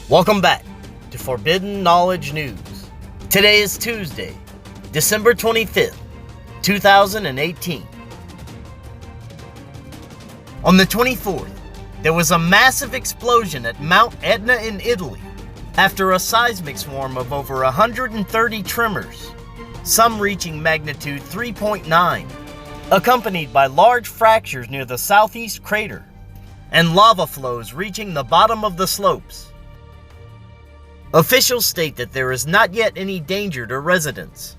Welcome back to Forbidden Knowledge News. Today is Tuesday, December 25th, 2018. On the 24th, there was a massive explosion at Mount Etna in Italy after a seismic swarm of over 130 tremors, some reaching magnitude 3.9, accompanied by large fractures near the southeast crater and lava flows reaching the bottom of the slopes. Officials state that there is not yet any danger to residents.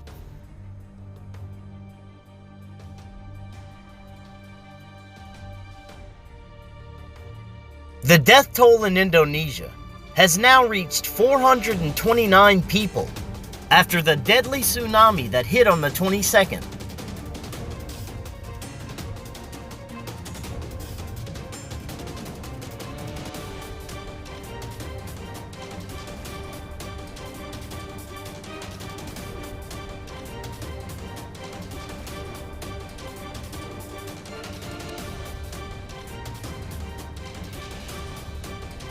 The death toll in Indonesia has now reached 429 people after the deadly tsunami that hit on the 22nd.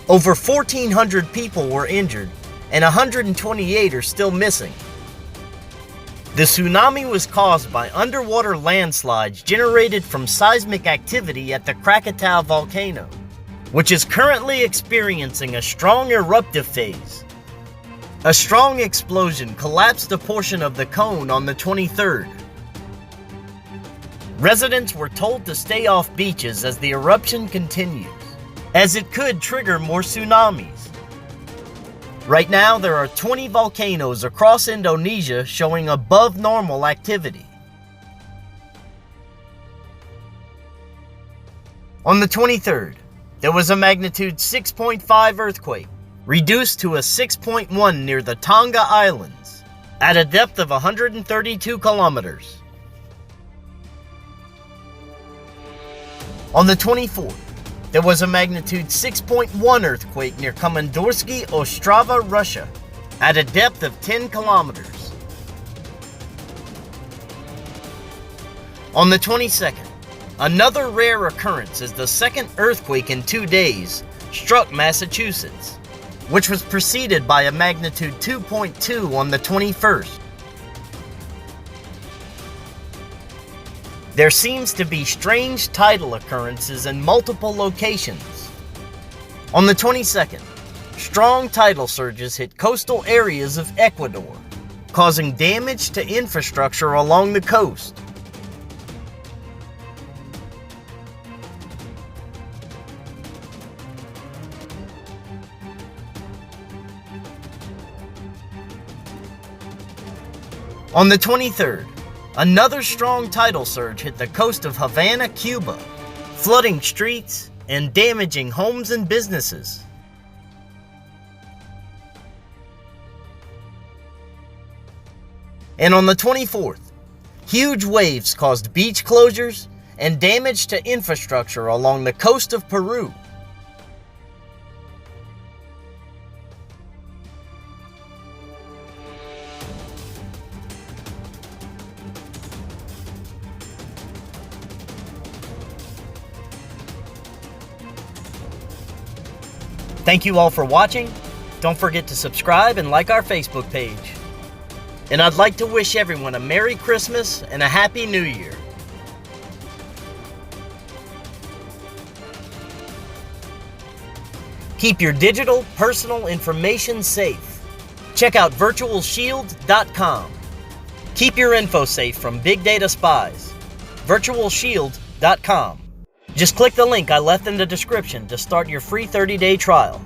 Over 1,400 people were injured and 128 are still missing. The tsunami was caused by underwater landslides generated from seismic activity at the Krakatau volcano, which is currently experiencing a strong eruptive phase. A strong explosion collapsed a portion of the cone on the 23rd. Residents were told to stay off beaches as the eruption continues, as it could trigger more tsunamis. Right now, there are 20 volcanoes across Indonesia showing above normal activity. On the 23rd, there was a magnitude 6.5 earthquake, reduced to a 6.1 near the Tonga Islands, at a depth of 132 kilometers. On the 24th, there was a magnitude 6.1 earthquake near Komandorsky Ostrava, Russia, at a depth of 10 kilometers. On the 22nd, another rare occurrence as the second earthquake in 2 days struck Massachusetts, which was preceded by a magnitude 2.2 on the 21st. There seems to be strange tidal occurrences in multiple locations. On the 22nd, strong tidal surges hit coastal areas of Ecuador, causing damage to infrastructure along the coast. On the 23rd, another strong tidal surge hit the coast of Havana, Cuba, flooding streets and damaging homes and businesses. And on the 24th, huge waves caused beach closures and damage to infrastructure along the coast of Peru. Thank you all for watching. Don't forget to subscribe and like our Facebook page. And I'd like to wish everyone a Merry Christmas and a Happy New Year. Keep your digital, personal information safe. Check out virtualshield.com. Keep your info safe from big data spies. virtualshield.com. Just click the link I left in the description to start your free 30-day trial.